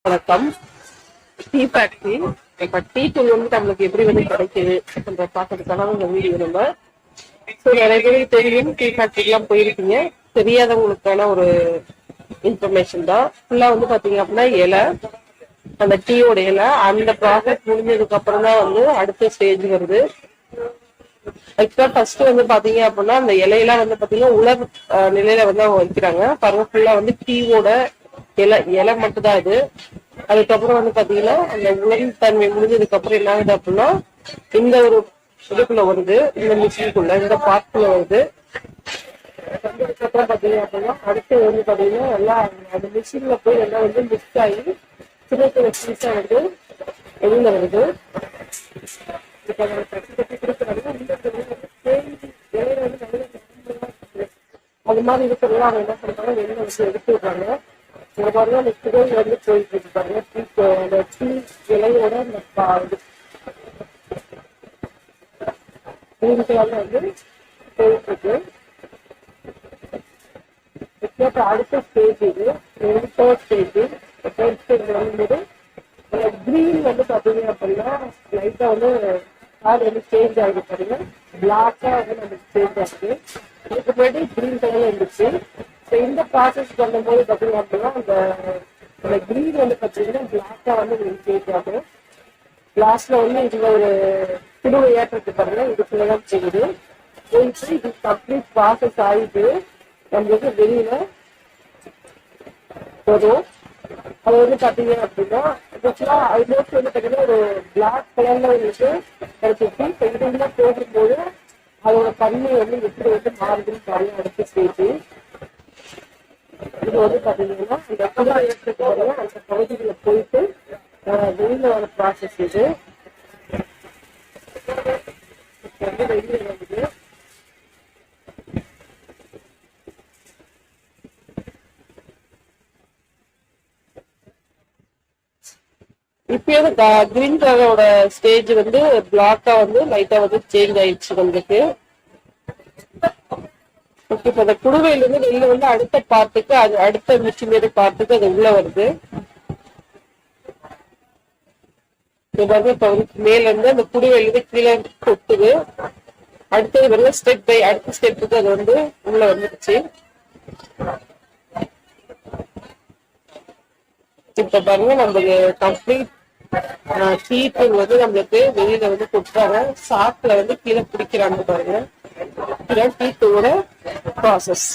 வணக்கம். Tea factory. இப்ப tea தூள் வந்து நம்மளுக்கு எப்படி வந்து கிடைக்குது பாக்கிறதுக்கான இந்த வீடியோ நம்ம. நிறைய பேருக்கு தெரியும், டீ ஃபேக்டரி எல்லாம் போயிருக்கீங்க. தெரியாதவங்களுக்கான ஒரு இன்ஃபர்மேஷன் தான். ஃபுல்லா வந்து பாத்தீங்க அப்படின்னா இலை, அந்த டீயோட இலை, அந்த ப்ராசஸ் முடிஞ்சதுக்கு அப்புறம் தான் வந்து அடுத்த ஸ்டேஜ் வருது. ஆக்சுவலா ஃபர்ஸ்ட் வந்து பாத்தீங்க அப்படின்னா அந்த இலையெல்லாம் வந்து பாத்தீங்கன்னா உலர் நிலையில வந்து அவங்க வைக்கிறாங்க. பாருங்க, ஃபுல்லா வந்து டீயோட இலை மட்டும் தான் இது. அதுக்கப்புறம் வந்து பாத்தீங்கன்னா அந்த உலர் தன்மை முடிஞ்சதுக்கு அப்புறம் என்ன ஆகுது அப்படின்னா இந்த ஒரு இதுக்குள்ள வருது, இந்த மிஷினுக்குள்ள இந்த பார்க்குள்ள வருது. அதுக்கப்புறம் பாத்தீங்க அப்படின்னா அடுத்து வந்து பாத்தீங்கன்னா எல்லாம் அந்த மிஷின்ல போய் எல்லாம் வந்து மிக்ஸ் ஆகி சின்ன சின்ன பீஸா வந்து வெளியில வருது. அது மாதிரி இருக்கிறதுல அவங்க என்ன பண்றாங்க, வெளியில வச்சு எடுத்து விடுறாங்க. இங்க பாருங்க, அந்த சுகர் வந்து போயிட்டு இருக்கு பாருங்க. டீ இலையோட அந்த வந்து போயிட்டு இருக்கு. அடுத்த ஸ்டேஜ் இது தேர்ட் ஸ்டேஜ். தேர்ட் ஸ்டேஜ் வரும்போது கிரீன் வந்து பாத்தீங்க அப்படின்னா லைட்டா வந்து கார் வந்து சேஞ்ச் ஆகுது பாருங்க. பிளாக்கா வந்து நமக்கு சேஞ்ச் ஆகுது. இதுக்கு முன்னாடி கிரீன் கலர்ல இருந்துச்சு. இந்த ப்ராசஸ் பண்ணும்போது பாத்தீங்க அப்படின்னா அந்த கிரீன் வந்து பாத்தீங்கன்னா பிளாக்கா வந்து உங்களுக்கு சேஞ்ச் ஆகும். லாஸ்ட்ல வந்து இதுல ஒரு திருவை ஏற்றத்து பாருங்க, இதுக்குள்ளதான் செய்யுது. இது கம்ப்ளீட் ப்ராசஸ் ஆகிட்டு நம்மளுக்கு வெளியில வரும். அது வந்து பாத்தீங்க அப்படின்னா ஆல்மோஸ்ட் வந்து பாத்தீங்கன்னா ஒரு பிளாக் கலர்ல வந்துட்டு கிடைச்சிருக்கு. இதெல்லாம் போகும்போது அதோட தன்மை வந்து எப்படி வந்து மாறுதுன்னு பாருங்க. அடுத்த ஸ்டேஜ் இது வந்து பாத்தீங்கன்னா இந்த புதிய ஏற்றத்துக்கு அந்த பகுதிகளை போயிட்டு வெளியில வர ப்ராசஸ் இது. வந்து வெளியில வருது. இப்பயும் கிரீன் கலரோட ஸ்டேஜ் வந்து பிளாக்கா வந்து லைட்டா வந்து சேஞ்ச் ஆயிடுச்சு நம்மளுக்கு. ஓகே, இப்ப அந்த குடுவையில இருந்து வெளியில வந்து அடுத்த பார்ட்டுக்கு, அது அடுத்த மிஷினரி பார்ட்டுக்கு அது உள்ள வருது. இப்ப வந்து மேல இருந்து அந்த குடுவையில இருந்து கீழே கொட்டுது. அடுத்தது வந்து ஸ்டெப் பை அடுத்த ஸ்டெப்புக்கு அது வந்து உள்ள வந்துருச்சு. இப்ப பாருங்க, நம்மளுக்கு கம்ப்ளீட் டீத்தூள் வந்து நம்மளுக்கு வெளியில வந்து கொட்டுறாங்க. சாக்குல வந்து கீழே பிடிக்கிறாங்க பாருங்க. இதுதான் டீத்தூளோட ப்ராசஸ்.